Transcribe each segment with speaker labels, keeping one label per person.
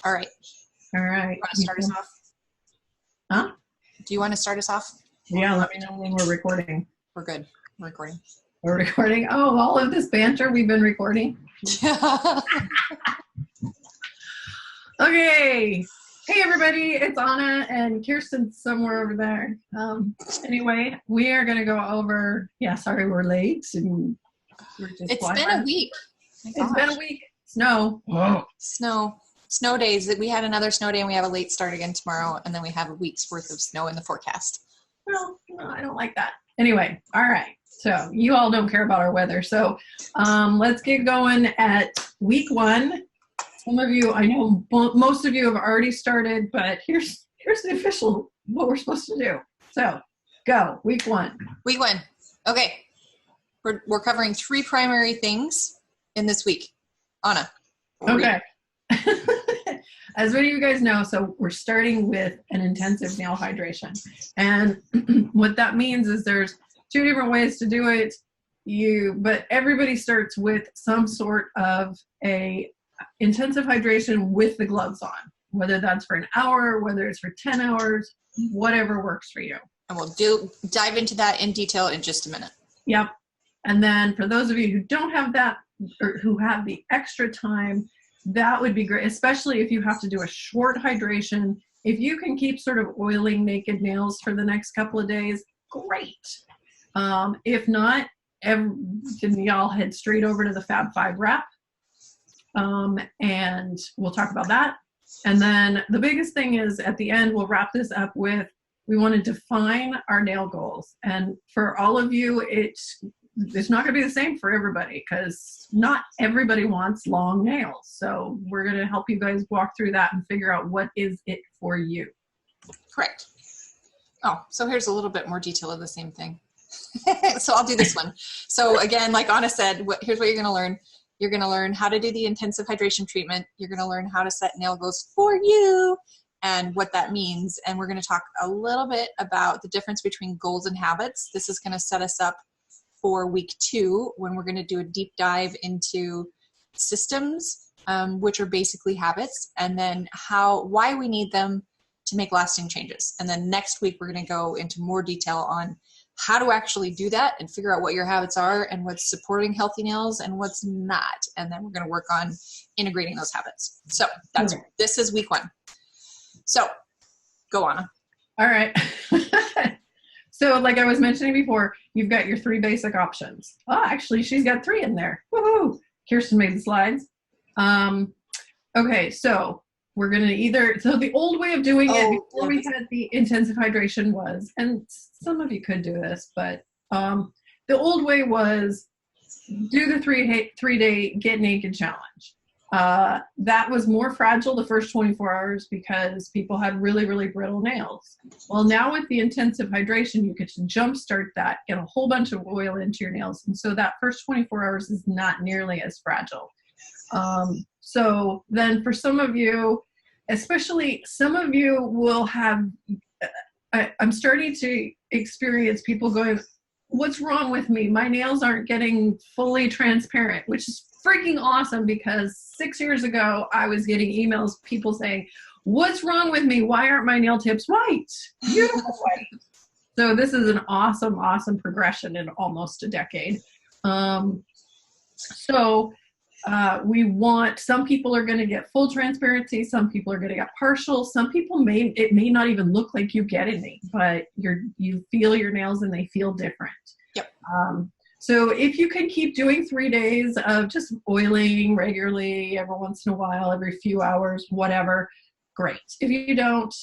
Speaker 1: All right.
Speaker 2: All right.
Speaker 1: You want to start us off?
Speaker 2: Huh?
Speaker 1: Do you want to start us off?
Speaker 2: Yeah, let me know when we're recording.
Speaker 1: We're good. We're recording.
Speaker 2: We're recording. Oh, all of this banter we've been recording. Okay. Hey, everybody. It's Anna and Kirsten's somewhere over there. Anyway, we are going to go over. Yeah, sorry, we're late. And we're just
Speaker 1: It's been a week.
Speaker 2: It's been a week. Snow.
Speaker 1: Whoa. Snow days. We had another snow day and we have a late start again tomorrow. And then we have a week's worth of snow in the forecast.
Speaker 2: Well, I don't like that. Anyway, all right. So you all don't care about our weather. So let's get going at week 1. Some of you, I know most of you have already started, but here's the official, what we're supposed to do. So go, week 1.
Speaker 1: Week 1. Okay. We're covering 3 primary things in this week. Anna.
Speaker 2: Okay. As many of you guys know, so we're starting with an intensive nail hydration. And what that means is there's 2 different ways to do it. But everybody starts with some sort of a intensive hydration with the gloves on, whether that's for an hour, whether it's for 10 hours, whatever works for you.
Speaker 1: And we'll dive into that in detail in just a minute.
Speaker 2: Yep. And then for those of you who don't have that, or who have the extra time, that would be great, especially if you have to do a short hydration. If you can keep sort of oiling naked nails for the next couple of days, great. If not, then y'all head straight over to the Fab 5 wrap. And we'll talk about that. And then the biggest thing is at the end, we'll wrap this up with, we want to define our nail goals. And for all of you, it's not going to be the same for everybody because not everybody wants long nails. So we're going to help you guys walk through that and figure out what is it for you.
Speaker 1: Correct. Oh, so here's a little bit more detail of the same thing. So I'll do this one. So again, like Anna said, here's what you're going to learn. You're going to learn how to do the intensive hydration treatment. You're going to learn how to set nail goals for you and what that means. And we're going to talk a little bit about the difference between goals and habits. This is going to set us up for week 2 when we're going to do a deep dive into systems, which are basically habits, and then why we need them to make lasting changes. And then next week, we're going to go into more detail on how to actually do that and figure out what your habits are and what's supporting healthy nails and what's not. And then we're going to work on integrating those habits. So this is week 1. So go, Anna.
Speaker 2: All right. So like I was mentioning before, you've got your 3 basic options. Oh, actually, she's got 3 in there. Woohoo! Kirsten made the slides. Okay, so we're going to so the old way of doing it before we had the intensive hydration was, and some of you could do this, but the old way was do the 3-day get naked challenge. That was more fragile the first 24 hours because people had really, really brittle nails. Well, now with the intensive hydration, you get to jumpstart that, get a whole bunch of oil into your nails. And so that first 24 hours is not nearly as fragile. So then for some of you, especially some of you will have, I'm starting to experience people going, what's wrong with me? My nails aren't getting fully transparent, which is freaking awesome because 6 years ago, I was getting emails, people saying, what's wrong with me? Why aren't my nail tips white? Beautiful white. So this is an awesome, awesome progression in almost a decade. We want, some people are going to get full transparency. Some people are going to get partial. Some people it may not even look like you get any, but you feel your nails and they feel different.
Speaker 1: Yep.
Speaker 2: So if you can keep doing 3 days of just oiling regularly every once in a while, every few hours, whatever, great. If you don't,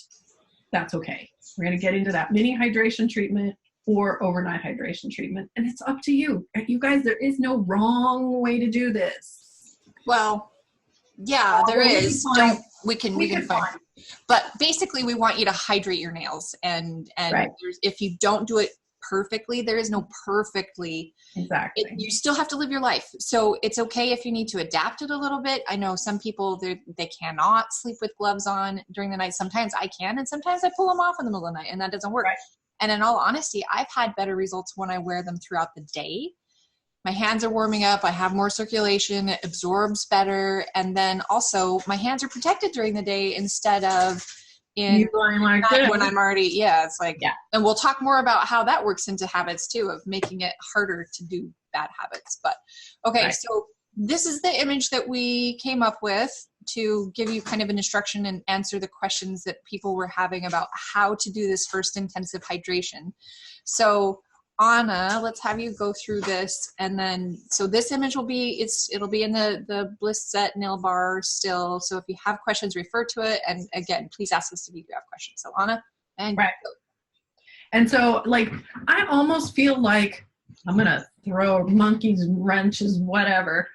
Speaker 2: that's okay. We're going to get into that mini hydration treatment or overnight hydration treatment. And it's up to you. You guys, there is no wrong way to do this.
Speaker 1: Well, yeah, there is. We can find. But basically, we want you to hydrate your nails. And
Speaker 2: right.
Speaker 1: If you don't do it perfectly, there is no perfectly.
Speaker 2: Exactly.
Speaker 1: You still have to live your life. So it's okay if you need to adapt it a little bit. I know some people, they cannot sleep with gloves on during the night. Sometimes I can, and sometimes I pull them off in the middle of the night, and that doesn't work. Right. And in all honesty, I've had better results when I wear them throughout the day. my hands are warming up, I have more circulation, it absorbs better, and then also my hands are protected during the day instead of in
Speaker 2: like
Speaker 1: when I'm already, it's like, and we'll talk more about how that works into habits too, of making it harder to do bad habits. But okay, so this is the image that we came up with to give you kind of an instruction and answer the questions that people were having about how to do this first intensive hydration. So Anna, let's have you go through this, and then so this image will be it'll be in the Bliss set nail bar still. So if you have questions, refer to it, and again, please ask us if you have questions. So Anna, and
Speaker 2: go. And so like I almost feel like I'm gonna throw monkeys, wrenches, whatever.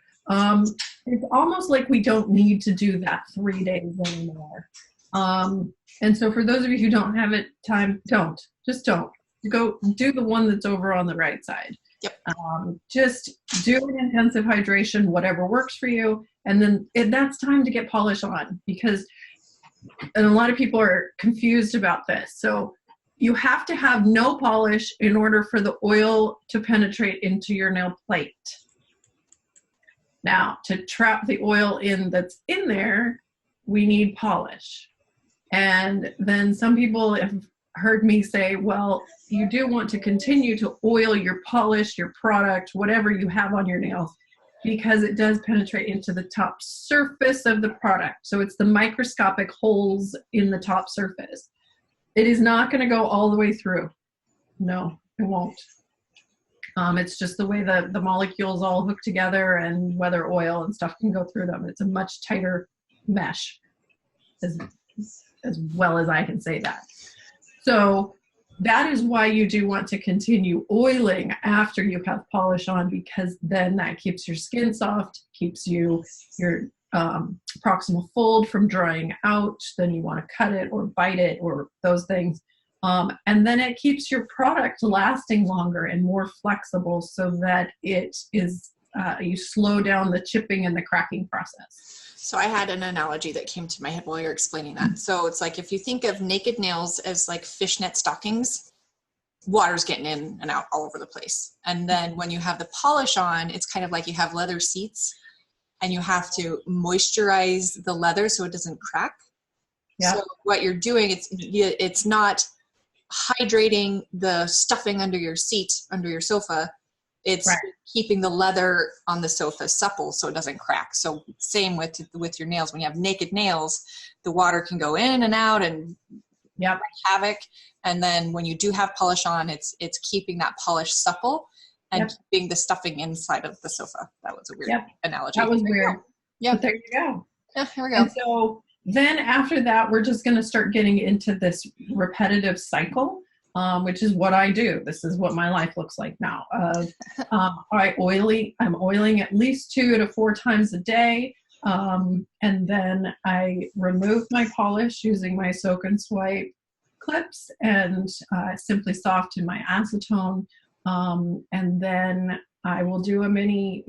Speaker 2: It's almost like we don't need to do that 3 days anymore. And so for those of you who don't have time, don't. Go do the one that's over on the right side.
Speaker 1: Yep.
Speaker 2: Just do an intensive hydration, whatever works for you. And then that's time to get polish on, because and a lot of people are confused about this. So you have to have no polish in order for the oil to penetrate into your nail plate. Now, to trap the oil that's in there, we need polish. And then some people have heard me say, well, you do want to continue to oil your polish, your product, whatever you have on your nails, because it does penetrate into the top surface of the product. So it's the microscopic holes in the top surface. It is not going to go all the way through. No, it won't. It's just the way the molecules all hook together, and whether oil and stuff can go through them. It's a much tighter mesh, as well as I can say that. So that is why you do want to continue oiling after you have polish on, because then that keeps your skin soft, keeps your proximal fold from drying out. Then you want to cut it or bite it or those things. And then it keeps your product lasting longer and more flexible, so that it is you slow down the chipping and the cracking process.
Speaker 1: So I had an analogy that came to my head while you're explaining that. So it's like if you think of naked nails as like fishnet stockings, water's getting in and out all over the place. And then when you have the polish on, it's kind of like you have leather seats, and you have to moisturize the leather so it doesn't crack. Yeah. So what you're doing, it's not hydrating the stuffing under your seat, under your sofa. It's keeping the leather on the sofa supple so it doesn't crack. So same with your nails. When you have naked nails, the water can go in and out and wreak havoc. And then when you do have polish on, it's keeping that polish supple and keeping the stuffing inside of the sofa. That was a weird analogy.
Speaker 2: That was weird. Yeah, there you go.
Speaker 1: Yeah, here we go.
Speaker 2: And so then after that, we're just going to start getting into this repetitive cycle. Which is what I do. This is what my life looks like now. I'm oiling at least 2 to 4 times a day. And then I remove my polish using my soak and swipe clips and Simply Soft in my acetone. And then I will do a mini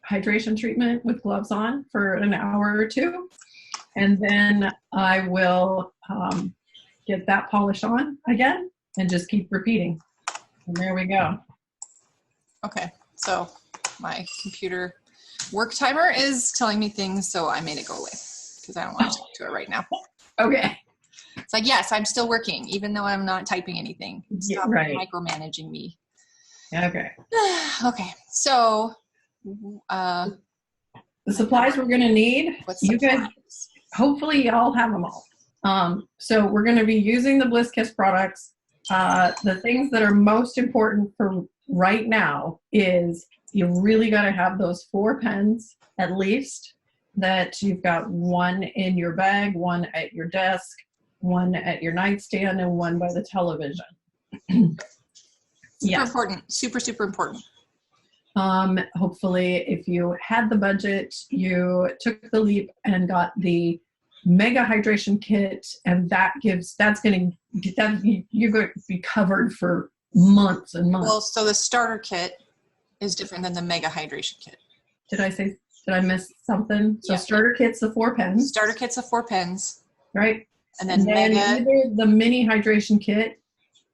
Speaker 2: hydration treatment with gloves on for an hour or 2. And then I will get that polish on again. And just keep repeating. And there we go.
Speaker 1: Okay, so my computer work timer is telling me things, so I made it go away because I don't want to talk to it right now.
Speaker 2: Okay.
Speaker 1: It's like, yes, I'm still working, even though I'm not typing anything. Stop micromanaging me.
Speaker 2: Okay.
Speaker 1: Okay, so
Speaker 2: the supplies we're going to need, you guys, hopefully y'all have them all. So we're going to be using the Bliss Kiss products. The things that are most important for right now is you really got to have those 4 pens at least, that you've got 1 in your bag, 1 at your desk, 1 at your nightstand, and 1 by the television.
Speaker 1: Super important. Super, super important.
Speaker 2: Hopefully if you had the budget, you took the leap and got the mega hydration kit, and you're going to be covered for months and months.
Speaker 1: Well, so the starter kit is different than the mega hydration kit.
Speaker 2: Did I miss something? So starter kit's the 4 pens.
Speaker 1: Starter kit's the 4 pens.
Speaker 2: Right.
Speaker 1: And then mega,
Speaker 2: either the mini hydration kit.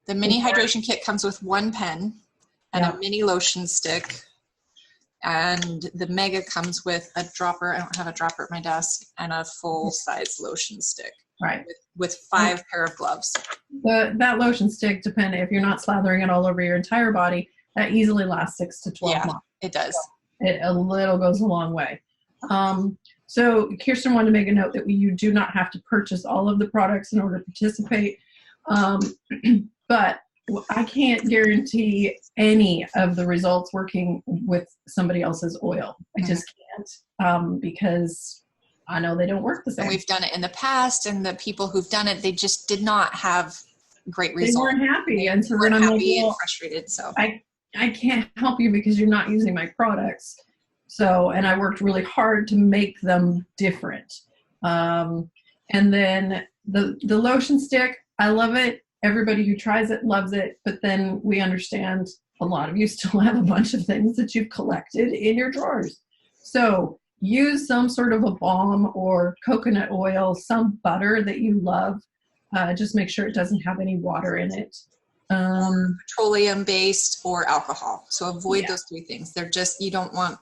Speaker 1: The mini hydration kit comes with 1 pen and a mini lotion stick And the Mega comes with a dropper. I don't have a dropper at my desk, and a full size lotion stick.
Speaker 2: Right.
Speaker 1: With 5 pair of gloves.
Speaker 2: That lotion stick, depending if you're not slathering it all over your entire body, that easily lasts 6 to 12 months.
Speaker 1: It does.
Speaker 2: So a little goes a long way. So Kirsten wanted to make a note that you do not have to purchase all of the products in order to participate. But I can't guarantee any of the results working with somebody else's oil. I just can't, because I know they don't work the same.
Speaker 1: And we've done it in the past, and the people who've done it, they just did not have great results.
Speaker 2: They weren't happy, and so
Speaker 1: we're
Speaker 2: then I'm
Speaker 1: happy
Speaker 2: like,
Speaker 1: and frustrated. So
Speaker 2: I can't help you because you're not using my products. So, and I worked really hard to make them different. And then the lotion stick, I love it. Everybody who tries it loves it, but then we understand a lot of you still have a bunch of things that you've collected in your drawers. So use some sort of a balm or coconut oil, some butter that you love. Just make sure it doesn't have any water in it.
Speaker 1: Petroleum based or alcohol. So avoid those 3 things. They're just, you don't want,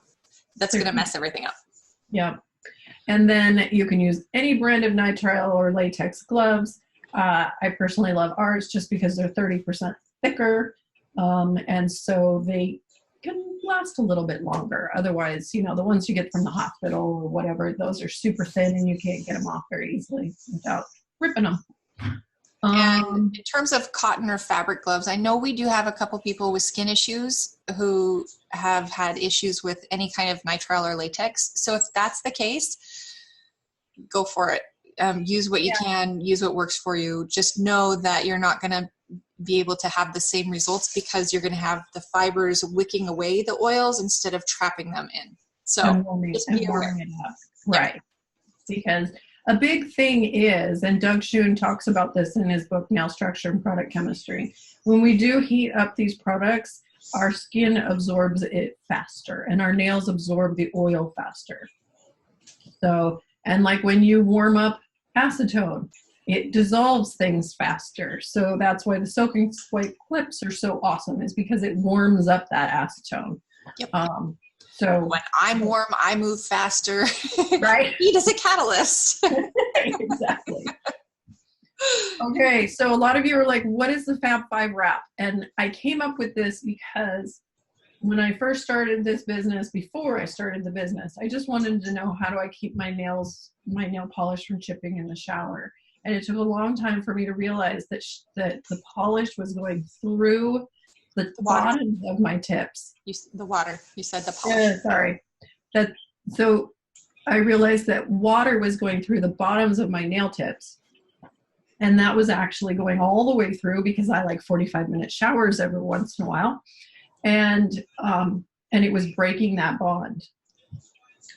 Speaker 1: that's going to mess everything up.
Speaker 2: Yeah. And then you can use any brand of nitrile or latex gloves. I personally love ours just because they're 30% thicker. And so they can last a little bit longer. Otherwise, the ones you get from the hospital or whatever, those are super thin and you can't get them off very easily without ripping them.
Speaker 1: And in terms of cotton or fabric gloves, I know we do have a couple people with skin issues who have had issues with any kind of nitrile or latex. So if that's the case, go for it. Use what you can, use what works for you. Just know that you're not going to be able to have the same results because you're going to have the fibers wicking away the oils instead of trapping them in. So just be aware.
Speaker 2: Right. Because a big thing is, and Doug Schoen talks about this in his book, Nail Structure and Product Chemistry, when we do heat up these products, our skin absorbs it faster and our nails absorb the oil faster. So, and like when you warm up acetone, it dissolves things faster. So that's why the soaking swipe clips are so awesome, is because it warms up that acetone.
Speaker 1: Yep.
Speaker 2: So
Speaker 1: when I'm warm, I move faster.
Speaker 2: Right?
Speaker 1: Heat is a catalyst.
Speaker 2: Exactly. Okay, so a lot of you are like, what is the Fab 5 wrap? And I came up with this because when I first started this business, before I started the business, I just wanted to know, how do I keep my nail polish from chipping in the shower? And it took a long time for me to realize that the polish was going through the bottoms of my tips.
Speaker 1: The water. You said the polish.
Speaker 2: Sorry. So I realized that water was going through the bottoms of my nail tips. And that was actually going all the way through, because I like 45-minute showers every once in a while. And it was breaking that bond.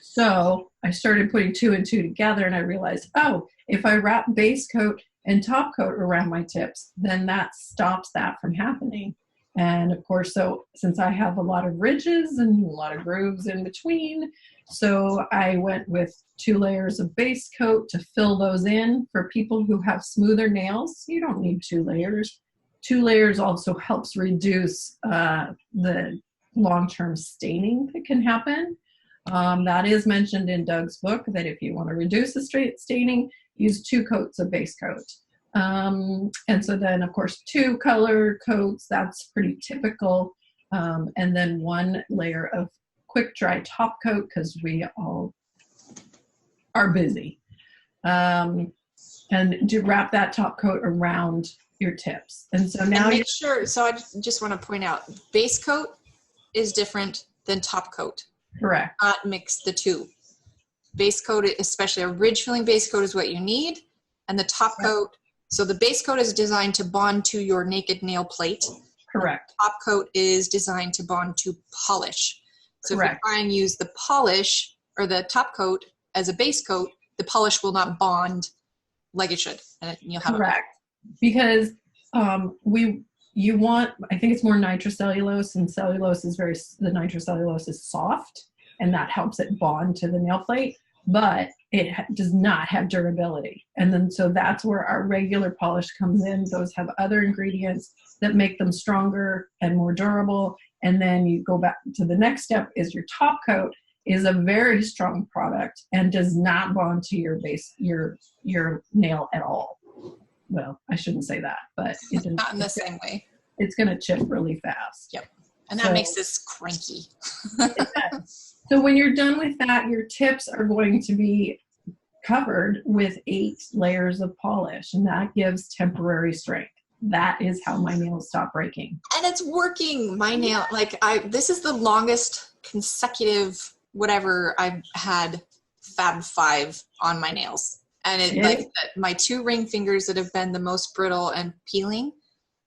Speaker 2: So I started putting 2 and 2 together, and I realized, if I wrap base coat and top coat around my tips, then that stops that from happening. And of course, so since I have a lot of ridges and a lot of grooves in between, so I went with 2 layers of base coat to fill those in. For people who have smoother nails, you don't need 2 layers. 2 layers also helps reduce the long-term staining that can happen. That is mentioned in Doug's book, that if you want to reduce the straight staining, use 2 coats of base coat. And so then, of course, 2 color coats, that's pretty typical. And then 1 layer of quick dry top coat, because we all are busy. And do wrap that top coat around your tips. And so now
Speaker 1: make sure, so I just want to point out, base coat is different than top coat.
Speaker 2: Correct.
Speaker 1: Not mix the 2. Base coat, especially a ridge filling base coat, is what you need. And the top coat, so the base coat is designed to bond to your naked nail plate.
Speaker 2: Correct.
Speaker 1: The top coat is designed to bond to polish. So
Speaker 2: Correct.
Speaker 1: if you try and use the polish or the top coat as a base coat, the polish will not bond like it should. And you'll have
Speaker 2: correct. Because you want, I think it's more nitrocellulose, and cellulose is the nitrocellulose is soft, and that helps it bond to the nail plate, but it does not have durability. And then so that's where our regular polish comes in. Those have other ingredients that make them stronger and more durable, And then you go back to the next step is your top coat is a very strong product and does not bond to your base, your nail at all. Well, I shouldn't say that, but
Speaker 1: not in the same way.
Speaker 2: It's going to chip really fast.
Speaker 1: Yep. And that makes this cranky.
Speaker 2: So when you're done with that, your tips are going to be covered with 8 layers of polish, and that gives temporary strength. That is how my nails stop breaking. And
Speaker 1: it's working. My nail, this is the longest consecutive whatever I've had Fab 5 on my nails. And my 2 ring fingers that have been the most brittle and peeling,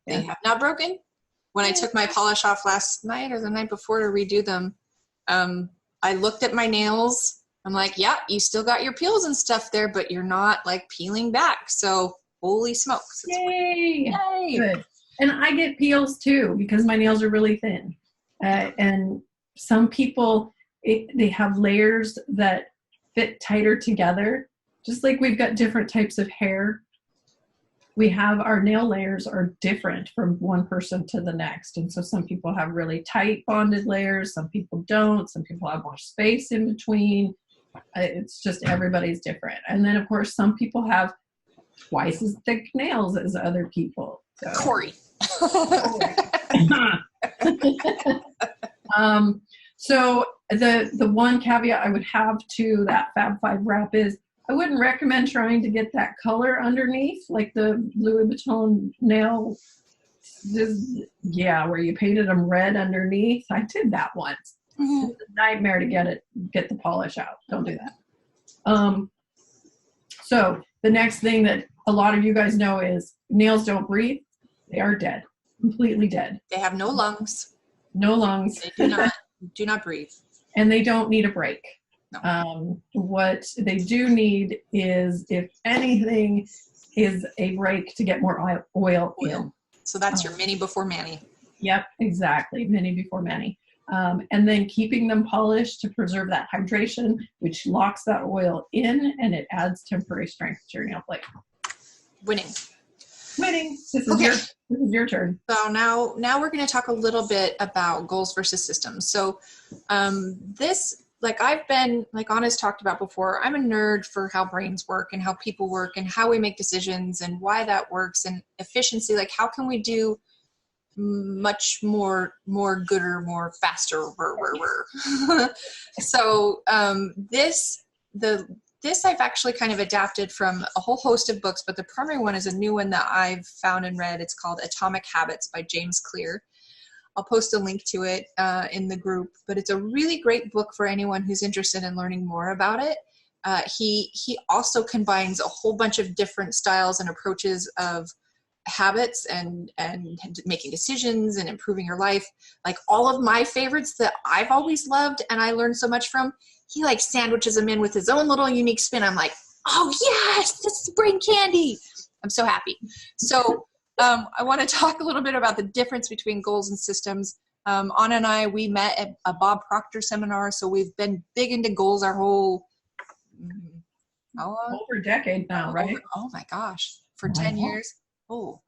Speaker 1: they have not broken. When I took my polish off last night or the night before to redo them, I looked at my nails. I'm like, yeah, you still got your peels and stuff there, but you're not like peeling back. So holy smokes.
Speaker 2: Yay. Good. And I get peels too because my nails are really thin. And some people, they have layers that fit tighter together. Just like we've got different types of hair, we have our nail layers are different from one person to the next. And so some people have really tight bonded layers. Some people don't. Some people have more space in between. It's just everybody's different. And then, of course, some people have twice as thick nails as other people. So.
Speaker 1: Corey.
Speaker 2: So the one caveat I would have to that Fab 5 wrap is I wouldn't recommend trying to get that color underneath, like the Louis Vuitton nail, where you painted them red underneath. I did that once. Mm-hmm. It's a nightmare to get the polish out. Don't do that. So the next thing that a lot of you guys know is nails don't breathe. They are dead, completely dead.
Speaker 1: They have no lungs.
Speaker 2: No lungs.
Speaker 1: They do not breathe.
Speaker 2: And they don't need a break.
Speaker 1: No.
Speaker 2: What they do need is, if anything, is a break to get more oil in.
Speaker 1: So that's your mini before mani.
Speaker 2: Yep, exactly. Mini before mani. And then keeping them polished to preserve that hydration, which locks that oil in and it adds temporary strength to your nail plate.
Speaker 1: Winning.
Speaker 2: This is your turn.
Speaker 1: So now we're going to talk a little bit about goals versus systems. So this, like I've been, like Anna's talked about before, I'm a nerd for how brains work and how people work and how we make decisions and why that works and efficiency. Like how can we do much more gooder, more faster. So this I've actually kind of adapted from a whole host of books, but the primary one is a new one that I've found and read. It's called Atomic Habits by James Clear. I'll post a link to it in the group, but it's a really great book for anyone who's interested in learning more about it. He also combines a whole bunch of different styles and approaches of habits and making decisions and improving your life. Like all of my favorites that I've always loved and I learned so much from, he like sandwiches them in with his own little unique spin. I'm like, oh yes, this is brain candy. I'm so happy. So I want to talk a little bit about the difference between goals and systems. Anna and I, we met at a Bob Proctor seminar, so we've been big into goals our whole
Speaker 2: over a decade now, right?
Speaker 1: Oh my gosh, for 10 years. Oh,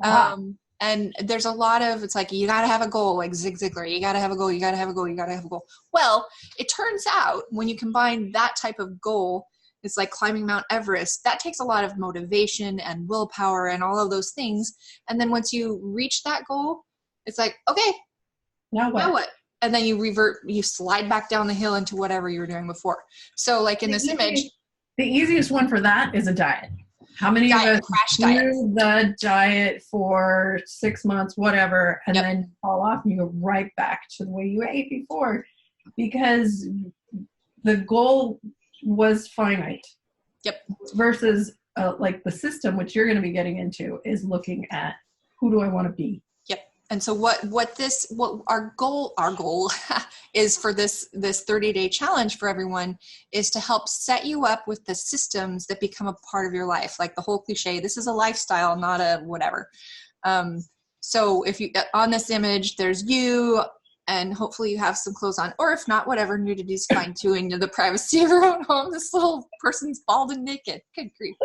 Speaker 1: wow. And there's a lot of, it's like, you got to have a goal, like Zig Ziglar, you got to have a goal, you got to have a goal, you got to have a goal. Well, it turns out when you combine that type of goal, it's like climbing Mount Everest. That takes a lot of motivation and willpower and all of those things. And then once you reach that goal, it's like, okay,
Speaker 2: now what?
Speaker 1: And then you slide back down the hill into whatever you were doing before. So like in this image.
Speaker 2: The easiest one for that is a diet. How many of us do the diet for 6 months, whatever, and then fall off and you go right back to the way you ate before because the goal was finite.
Speaker 1: Yep.
Speaker 2: Versus like the system, which you're going to be getting into, is looking at who do I want to be.
Speaker 1: Yep. And so what our goal is for this 30-day challenge for everyone is to help set you up with the systems that become a part of your life. Like the whole cliche, this is a lifestyle, not a whatever. So if you, on this image, there's you, and hopefully you have some clothes on, or if not, whatever, nudity is fine too, in the privacy of your own home. This little person's bald and naked. Good grief.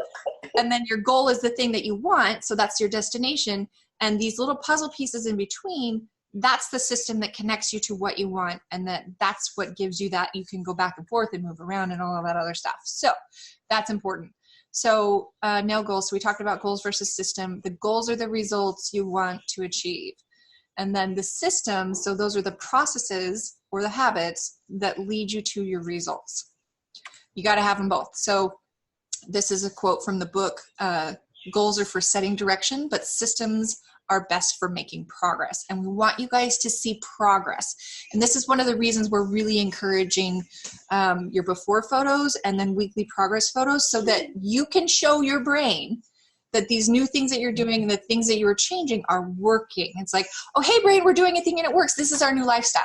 Speaker 1: And then your goal is the thing that you want. So that's your destination. And these little puzzle pieces in between that's the system that connects you to what you want, and that's what gives you that you can go back and forth and move around and all of that other stuff. So that's important. So nail goals. So we talked about goals versus system. The goals are the results you want to achieve. And then the systems, so those are the processes or the habits that lead you to your results. You got to have them both. So this is a quote from the book, goals are for setting direction, but systems are best for making progress. And we want you guys to see progress. And this is one of the reasons we're really encouraging your before photos and then weekly progress photos, so that you can show your brain that these new things that you're doing and the things that you're changing are working. It's like, oh, hey, brain, we're doing a thing and it works. This is our new lifestyle.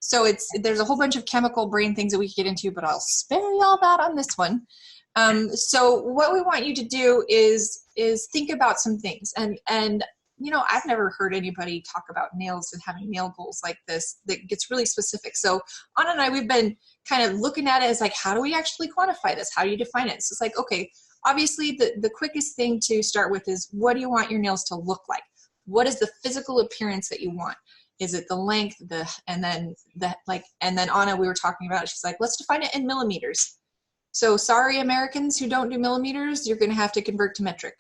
Speaker 1: So there's a whole bunch of chemical brain things that we could get into, but I'll spare you all that on this one. So what we want you to do is think about some things. And you know, I've never heard anybody talk about nails and having nail goals like this that gets really specific. So Anna and I, we've been kind of looking at it as like, how do we actually quantify this? How do you define it? So it's like, okay, obviously the quickest thing to start with is, what do you want your nails to look like? What is the physical appearance that you want? Is it the length, and then Anna, we were talking about it. She's like, let's define it in millimeters. So sorry, Americans who don't do millimeters, you're going to have to convert to metric.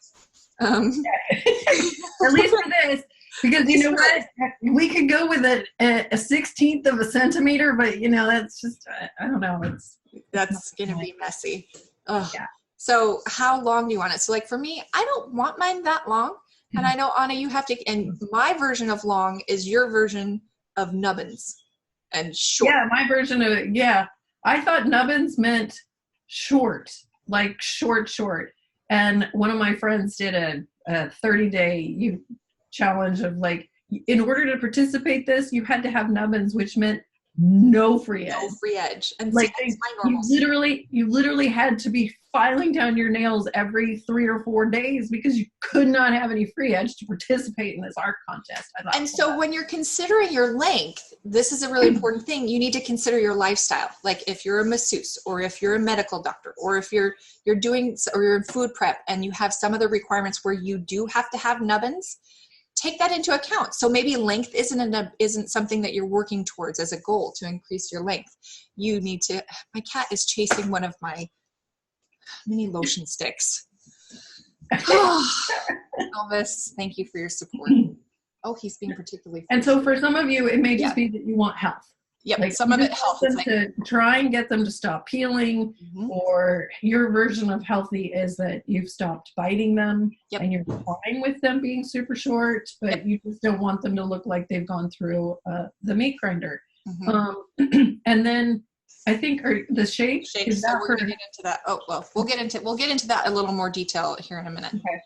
Speaker 2: At least for this, because you know what, we could go with a 1/16 of a centimeter, but you know, that's just, I don't know,
Speaker 1: that's going to be messy. Ugh.
Speaker 2: Yeah.
Speaker 1: So how long do you want it? So like for me, I don't want mine that long. And I know, Anna, you have to, and my version of long is your version of nubbins and short. Yeah,
Speaker 2: my version of it, yeah. I thought nubbins meant short, like short. And one of my friends did a 30-day challenge of like, in order to participate this, you had to have nubbins, which meant no free edge.
Speaker 1: No free edge. And
Speaker 2: like you literally had to be filing down your nails every 3 or 4 days because you could not have any free edge to participate in this art contest.
Speaker 1: And so when you're considering your length, this is a really important thing. You need to consider your lifestyle. Like if you're a masseuse, or if you're a medical doctor, or if you're doing, or you're in food prep and you have some of the requirements where you do have to have nubbins, take that into account. So maybe length isn't something that you're working towards as a goal to increase your length. You need to, my cat is chasing one of my mini lotion sticks. Elvis, thank you for your support. Oh, he's being particularly
Speaker 2: And so for some of you, it may just be that you want health.
Speaker 1: Yep,
Speaker 2: like
Speaker 1: some of it health.
Speaker 2: Them to try and get them to stop peeling, or your version of healthy is that you've stopped biting them, and you're fine with them being super short, but you just don't want them to look like they've gone through the meat grinder. And then I think the shape. Is that
Speaker 1: we're going to get into that. Oh well, we'll get into that a little more detail here in a minute.
Speaker 2: Okay.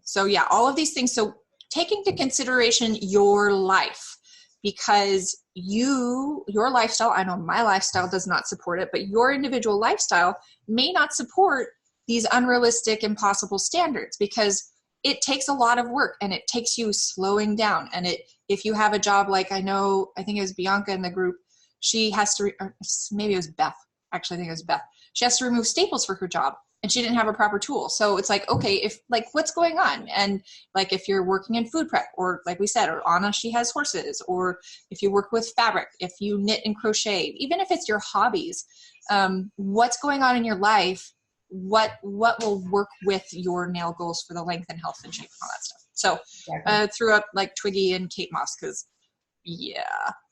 Speaker 1: So yeah, all of these things. So take into consideration your life, because your lifestyle, I know my lifestyle does not support it, but your individual lifestyle may not support these unrealistic, impossible standards, because it takes a lot of work and it takes you slowing down. And if you have a job, like I think it was Bianca in the group, she has to, or maybe it was Beth. Actually, I think it was Beth. She has to remove staples for her job, and she didn't have a proper tool. So it's like, okay, what's going on? And like, if you're working in food prep, or like we said, or Anna, she has horses, or if you work with fabric, if you knit and crochet, even if it's your hobbies, what's going on in your life, what will work with your nail goals for the length and health and shape and all that stuff. So threw up like Twiggy and Kate Moss, because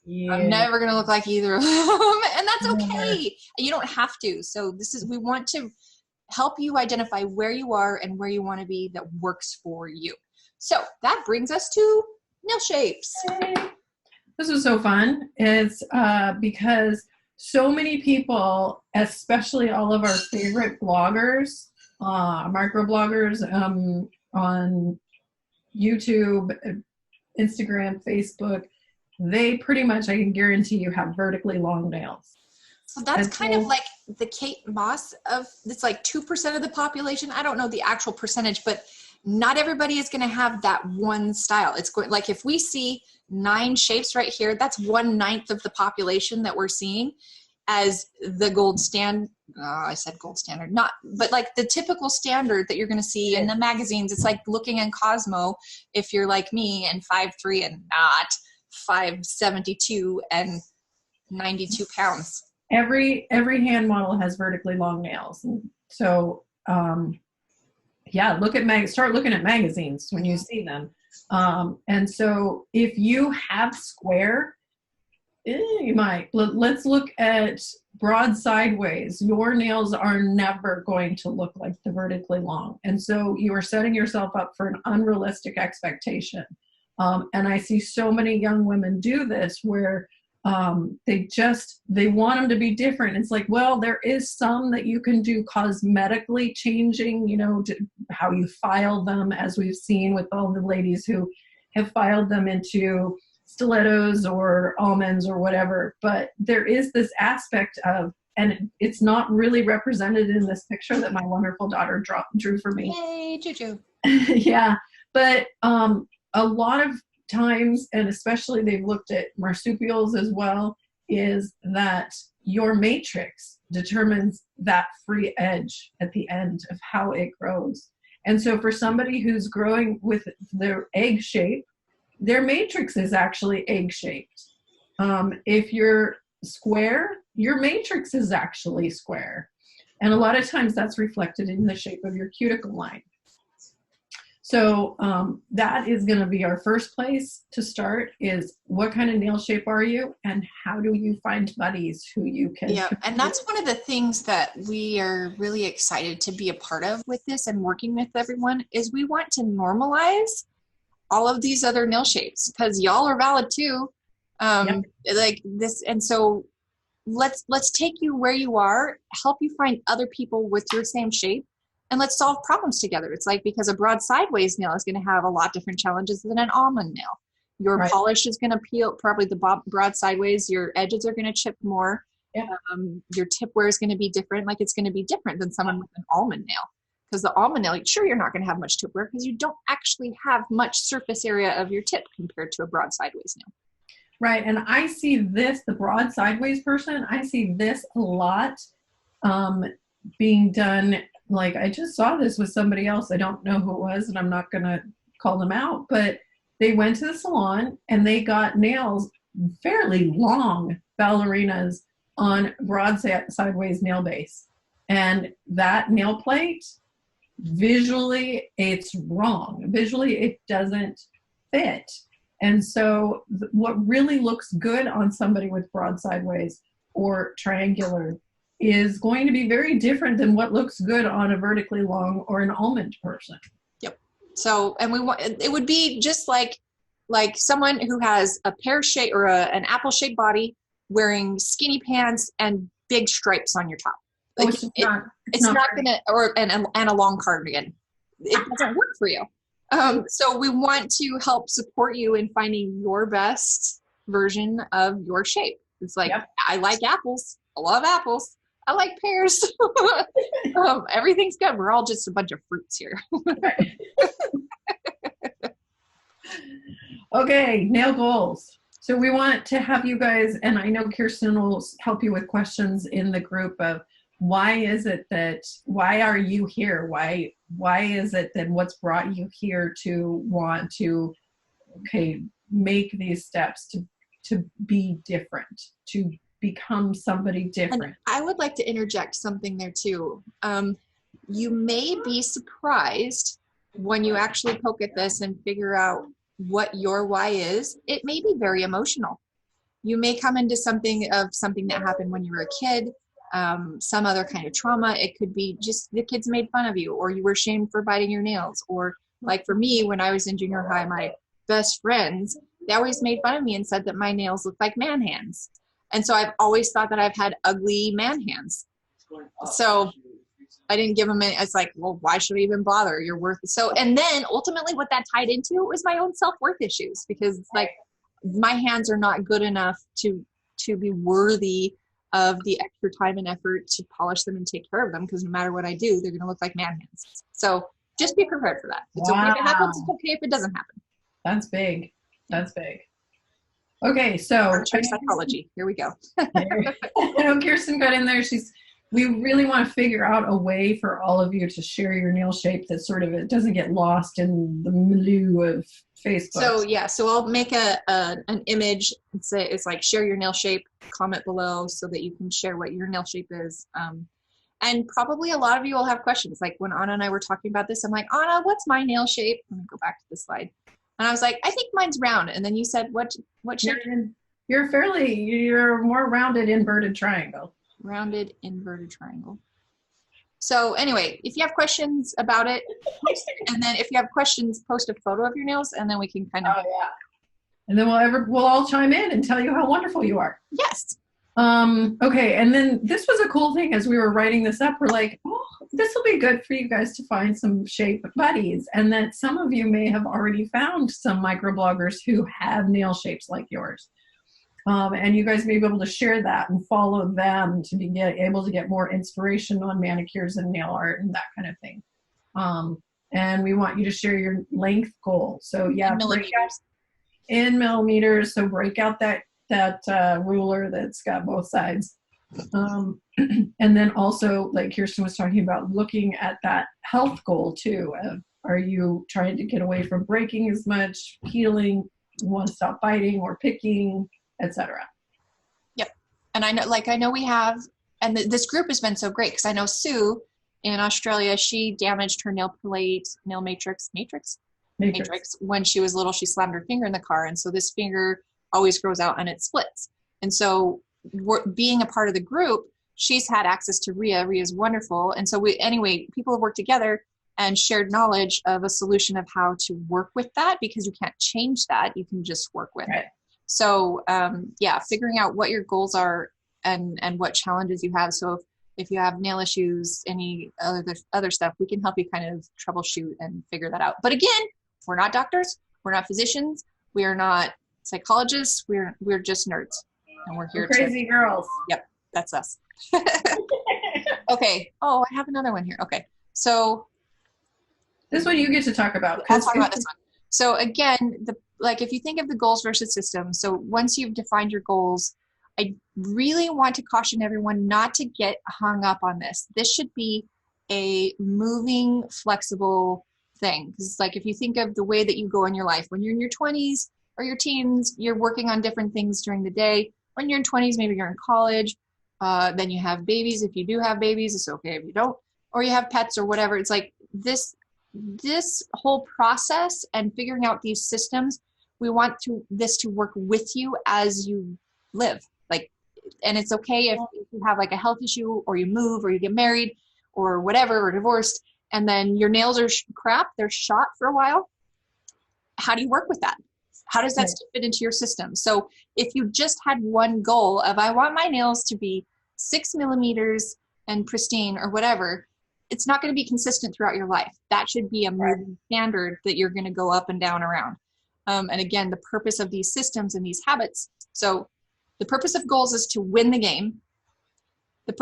Speaker 1: I'm never going to look like either of them. And that's okay. You don't have to. So we want to help you identify where you are and where you want to be that works for you. So that brings us to nail shapes.
Speaker 2: This was so fun. It's because so many people, especially all of our favorite bloggers, microbloggers on YouTube, Instagram, Facebook, they pretty much, I can guarantee you, have vertically long nails.
Speaker 1: So that's kind of like the Kate Moss it's like 2% of the population. I don't know the actual percentage, but not everybody is going to have that one style. It's going, like if we see 9 shapes right here, that's 1/9 of the population that we're seeing as the gold standard. I said gold standard, but like the typical standard that you're going to see in the magazines. It's like looking in Cosmo if you're like me and 5'3" and not. 5'72" and 92 pounds.
Speaker 2: Every hand model has vertically long nails. And so, yeah, start looking at magazines when you see them. And so if you have square, you might. Let's look at broad sideways. Your nails are never going to look like the vertically long. And so you are setting yourself up for an unrealistic expectation. And I see so many young women do this where they want them to be different. It's like, well, there is some that you can do cosmetically changing, how you file them, as we've seen with all the ladies who have filed them into stilettos or almonds or whatever. But there is this aspect of, and it's not really represented in this picture that my wonderful daughter drew for me.
Speaker 1: Hey, Juju.
Speaker 2: Yeah, but a lot of times, and especially they've looked at marsupials as well, is that your matrix determines that free edge at the end of how it grows. And so for somebody who's growing with their egg shape, their matrix is actually egg shaped. If you're square, your matrix is actually square. And a lot of times that's reflected in the shape of your cuticle line. So that is going to be our first place to start, is what kind of nail shape are you and how do you find buddies who you can.
Speaker 1: Yeah, and that's one of the things that we are really excited to be a part of with this and working with everyone, is we want to normalize all of these other nail shapes, because y'all are valid too. Like this. And so let's take you where you are, help you find other people with your same shape, and let's solve problems together. It's like, because a broad sideways nail is going to have a lot different challenges than an almond nail. Your polish is going to peel, probably the broad sideways, your edges are going to chip more. Yeah. Your tip wear is going to be different. Like, it's going to be different than someone with an almond nail. Because the almond nail, sure, you're not going to have much tip wear because you don't actually have much surface area of your tip compared to a broad sideways nail.
Speaker 2: Right. And I see this, the broad sideways person, I see this a lot being done. Like, I just saw this with somebody else. I don't know who it was, and I'm not going to call them out, but they went to the salon and they got nails, fairly long ballerinas on broad sideways nail base. And that nail plate, visually, it's wrong. Visually, it doesn't fit. And so what really looks good on somebody with broad sideways or triangular is going to be very different than what looks good on a vertically long or an almond person.
Speaker 1: Yep. So, and it would be just like someone who has a pear shape or an apple shaped body wearing skinny pants and big stripes on your top. Like, it's not gonna, and a long cardigan. It doesn't work for you. So we want to help support you in finding your best version of your shape. It's like, I like apples. I love apples. I like pears. Everything's good. We're all just a bunch of fruits here.
Speaker 2: Okay, nail goals. So we want to have you guys, and I know Kirsten will help you with questions in the group of, why are you here? Why is it that what's brought you here to want to, make these steps to be different, to become somebody different?
Speaker 1: And I would like to interject something there too. You may be surprised when you actually poke at this and figure out what your why is. It may be very emotional. You may come into something that happened when you were a kid. Some other kind of trauma. It could be just the kids made fun of you, or you were shamed for biting your nails. Or like for me, when I was in junior high, my best friends, they always made fun of me and said that my nails looked like man hands. And so I've always thought that I've had ugly man hands. So I didn't give them any. It's like, well, why should I even bother? You're worth it. So, and then ultimately what that tied into was my own self-worth issues, because it's like, my hands are not good enough to be worthy of the extra time and effort to polish them and take care of them, because no matter what I do, they're going to look like man hands. So just be prepared for that. It's okay if it happens. It's okay if it doesn't happen.
Speaker 2: That's big. That's big. Okay, so
Speaker 1: psychology. Here we go.
Speaker 2: I know Kirsten got in there. She's we really want to figure out a way for all of you to share your nail shape that sort of, it doesn't get lost in the milieu of Facebook.
Speaker 1: So yeah, so I'll make an image and say it's like share your nail shape, comment below so that you can share what your nail shape is. And probably a lot of you will have questions. Like when Anna and I were talking about this, I'm like, Anna, what's my nail shape? Let me go back to the slide. And I was like, I think mine's round. And then you said, what shape?
Speaker 2: You're more rounded inverted triangle.
Speaker 1: Rounded inverted triangle. So anyway, if you have questions about it, post it. And then if you have questions, post a photo of your nails, and then we can kind of.
Speaker 2: Oh yeah. And then we'll all chime in and tell you how wonderful you are.
Speaker 1: Yes.
Speaker 2: Okay. And then this was a cool thing as we were writing this up. We're like, oh, this will be good for you guys to find some shape buddies, and that some of you may have already found some microbloggers who have nail shapes like yours. And you guys may be able to share that and follow them to be able to get more inspiration on manicures and nail art and that kind of thing. And we want you to share your length goal. So yeah, in millimeters. So break out that ruler that's got both sides. And then also, like Kirsten was talking about, looking at that health goal too. Are you trying to get away from breaking as much, healing, want to stop biting or picking, etc.
Speaker 1: Yep. And I know we have, and this group has been so great because I know Sue in Australia, she damaged her nail matrix when she was little. She slammed her finger in the car, and so this finger always grows out and it splits. And so being a part of the group, she's had access to Rhea. Rhea's wonderful. And so people have worked together and shared knowledge of a solution of how to work with that, because you can't change that. You can just work with it. So yeah, figuring out what your goals are and what challenges you have. So if you have nail issues, any other stuff, we can help you kind of troubleshoot and figure that out. But again, we're not doctors. We're not physicians. We are not psychologists. We're just nerds. And we're here
Speaker 2: crazy girls.
Speaker 1: Yep, that's us. Okay. Oh, I have another one here. Okay. So
Speaker 2: this one you get to talk about.
Speaker 1: I'll talk about this one. So again, if you think of the goals versus systems, so once you've defined your goals, I really want to caution everyone not to get hung up on this. This should be a moving, flexible thing. Because like if you think of the way that you go in your life, when you're in your 20s or your teens, you're working on different things during the day. When you're in 20s, maybe you're in college. Then you have babies. If you do have babies, it's okay if you don't. Or you have pets or whatever. It's like this whole process and figuring out these systems, we want this to work with you as you live. And it's okay if you have like a health issue, or you move, or you get married, or whatever, or divorced, and then your nails are crap, they're shot for a while. How do you work with that? How does that fit into your system? So if you just had one goal of, I want my nails to be 6 millimeters and pristine or whatever, it's not going to be consistent throughout your life. That should be a moving standard that you're going to go up and down around. And again, the purpose of these systems and these habits. So the purpose of goals is to win the game. The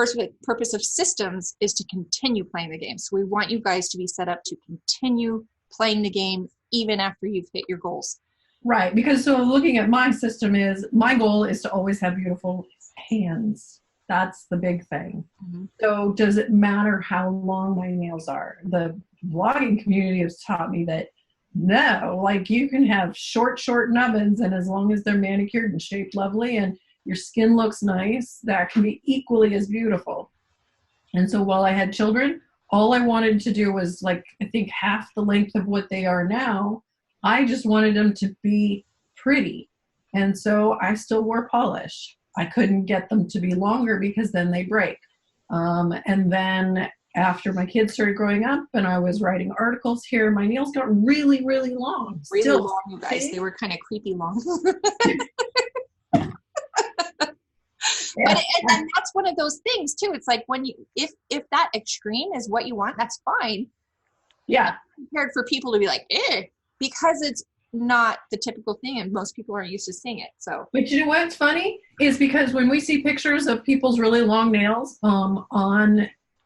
Speaker 1: purpose of systems is to continue playing the game. So we want you guys to be set up to continue playing the game even after you've hit your goals.
Speaker 2: Right, because so looking at my system my goal is to always have beautiful hands. That's the big thing. Mm-hmm. So does it matter how long my nails are? The blogging community has taught me that no, like you can have short nubbins, and as long as they're manicured and shaped lovely and your skin looks nice, that can be equally as beautiful. And so while I had children, all I wanted to do was I think half the length of what they are now. I just wanted them to be pretty. And so I still wore polish. I couldn't get them to be longer because then they break. And then after my kids started growing up and I was writing articles here, my nails got really, really long.
Speaker 1: Really long, you guys. They were kind of creepy long. Yeah. And that's one of those things too. It's like when if that extreme is what you want, that's fine.
Speaker 2: Yeah.
Speaker 1: I'm prepared for people to be like, because it's not the typical thing and most people aren't used to seeing it. So,
Speaker 2: but you know what's funny is because when we see pictures of people's really long nails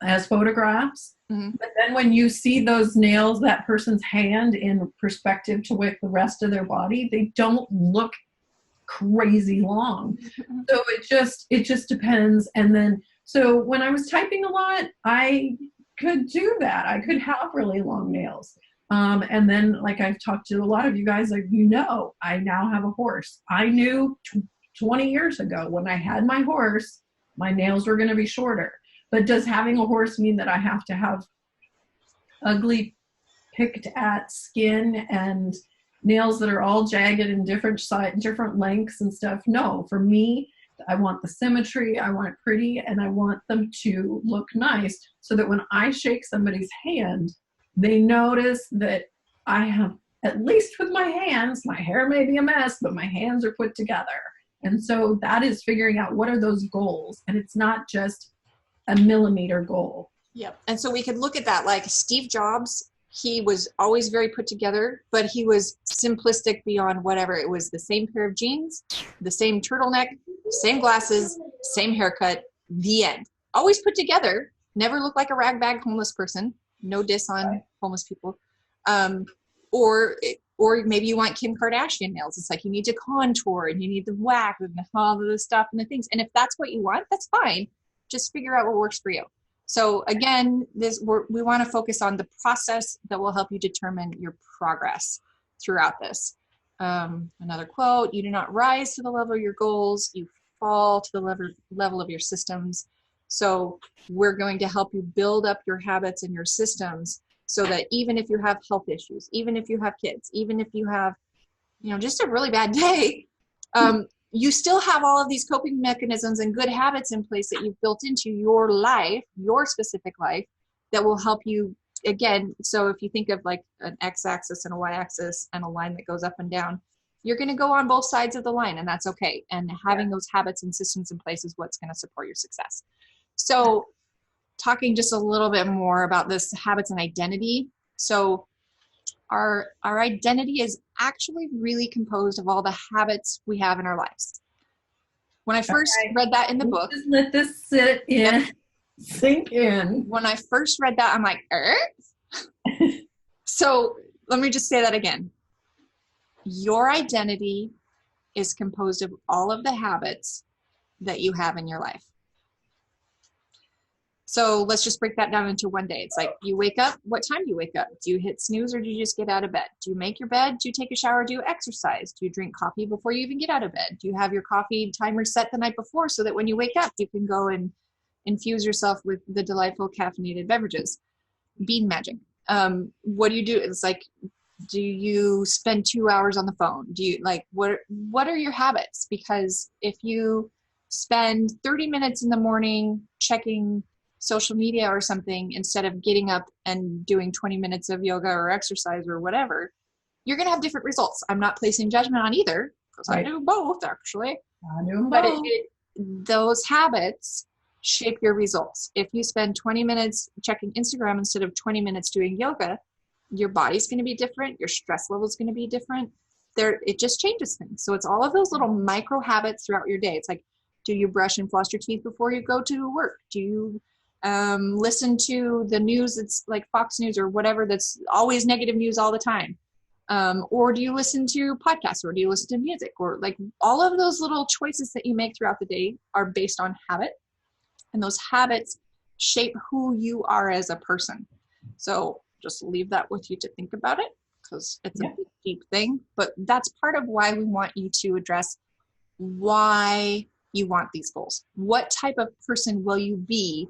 Speaker 2: as photographs, mm-hmm. but then when you see those nails, that person's hand in perspective to with the rest of their body, they don't look crazy long. Mm-hmm. So it just depends. And then So when I was typing a lot, I could do that. I could have really long nails. And then, like I've talked to a lot of you guys, like, I now have a horse. I knew 20 years ago when I had my horse, my nails were going to be shorter. But does having a horse mean that I have to have ugly, picked at skin and nails that are all jagged and different lengths and stuff? No, for me, I want the symmetry, I want it pretty, and I want them to look nice so that when I shake somebody's hand, they notice that I have, at least with my hands, my hair may be a mess, but my hands are put together. And so that is figuring out what are those goals. And it's not just a millimeter goal.
Speaker 1: Yep. And so we could look at that like Steve Jobs. He was always very put together, but he was simplistic beyond whatever. It was the same pair of jeans, the same turtleneck, same glasses, same haircut, the end. Always put together, never looked like a ragbag homeless person. No diss on homeless people. Or maybe you want Kim Kardashian nails. It's like you need to contour and you need the wax and all of the stuff and the things. And if that's what you want, that's fine. Just figure out what works for you. So again, we want to focus on the process that will help you determine your progress throughout this. Another quote, you do not rise to the level of your goals, you fall to the level of your systems. So we're going to help you build up your habits and your systems so that even if you have health issues, even if you have kids, even if you have, just a really bad day, you still have all of these coping mechanisms and good habits in place that you've built into your life, your specific life, that will help you, again. So if you think of like an x-axis and a y-axis and a line that goes up and down, you're going to go on both sides of the line, and that's okay. And having those habits and systems in place is what's going to support your success. So talking just a little bit more about this habits and identity. So our identity is actually really composed of all the habits we have in our lives. When I first read that in the book,
Speaker 2: just let this sit in, sink in.
Speaker 1: When I first read that, I'm like, So let me just say that again. Your identity is composed of all of the habits that you have in your life. So let's just break that down into one day. It's like you wake up. What time do you wake up? Do you hit snooze or do you just get out of bed? Do you make your bed? Do you take a shower? Do you exercise? Do you drink coffee before you even get out of bed? Do you have your coffee timer set the night before so that when you wake up, you can go and infuse yourself with the delightful caffeinated beverages? Bean magic. What do you do? It's like, do you spend 2 hours on the phone? Do you what are your habits? Because if you spend 30 minutes in the morning checking social media or something instead of getting up and doing 20 minutes of yoga or exercise or whatever, you're going to have different results. I'm not placing judgment on either because I do both actually.
Speaker 2: I do both.
Speaker 1: But those habits shape your results. If you spend 20 minutes checking Instagram instead of 20 minutes doing yoga, your body's going to be different. Your stress level is going to be different. It just changes things. So it's all of those little micro habits throughout your day. It's like, do you brush and floss your teeth before you go to work? Do you listen to the news that's like Fox News or whatever that's always negative news all the time? Or do you listen to podcasts, or do you listen to music? Or like all of those little choices that you make throughout the day are based on habit, and those habits shape who you are as a person. So just leave that with you to think about it, because it's a deep thing, but that's part of why we want you to address why you want these goals. What type of person will you be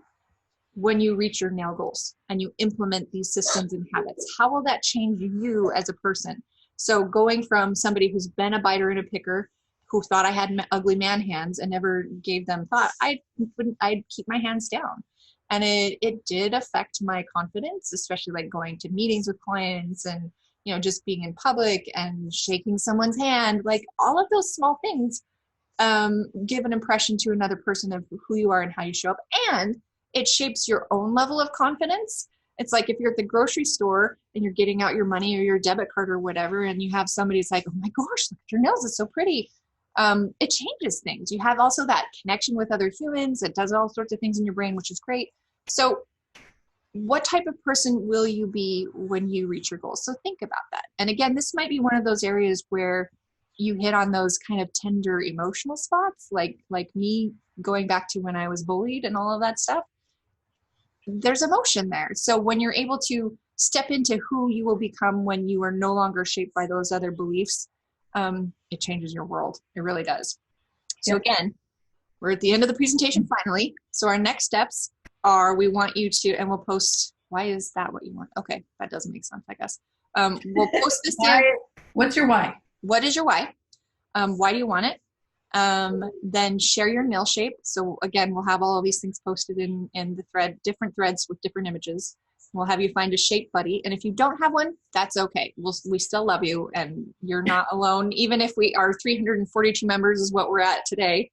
Speaker 1: when you reach your nail goals and you implement these systems and habits? How will that change you as a person? So going from somebody who's been a biter and a picker, who thought I had ugly man hands and never gave them thought, I'd keep my hands down. And it did affect my confidence, especially like going to meetings with clients and, just being in public and shaking someone's hand. Like all of those small things give an impression to another person of who you are and how you show up. And it shapes your own level of confidence. It's like if you're at the grocery store and you're getting out your money or your debit card or whatever, and you have somebody who's like, oh my gosh, look at your nails, it's so pretty. It changes things. You have also that connection with other humans. It does all sorts of things in your brain, which is great. So what type of person will you be when you reach your goals? So think about that. And again, this might be one of those areas where you hit on those kind of tender emotional spots, like me going back to when I was bullied and all of that stuff, there's emotion there. So when you're able to step into who you will become when you are no longer shaped by those other beliefs, it changes your world. It really does. So again, we're at the end of the presentation finally. So our next steps are, we want you to, and we'll post, why is that what you want? Okay, that doesn't make sense, I guess. We'll post this in.
Speaker 2: What's your why?
Speaker 1: What is your why? Why do you want it? Then share your nail shape. So again, we'll have all of these things posted in the thread, different threads with different images. We'll have you find a shape buddy. And if you don't have one, that's okay. We still love you and you're not alone. Even if we are 342 members is what we're at today.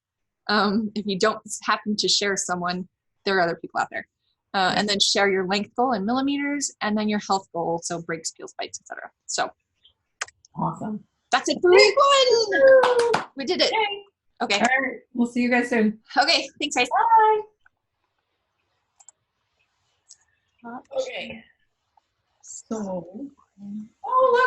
Speaker 1: If you don't happen to share someone, there are other people out there. And then share your length goal in millimeters, and then your health goal. So breaks, peels, bites, etc. So
Speaker 2: awesome.
Speaker 1: That's it for week 1. We did it. Okay.
Speaker 2: All right. We'll see you guys soon.
Speaker 1: Okay. Thanks, guys.
Speaker 2: Bye. Okay. So, oh, look.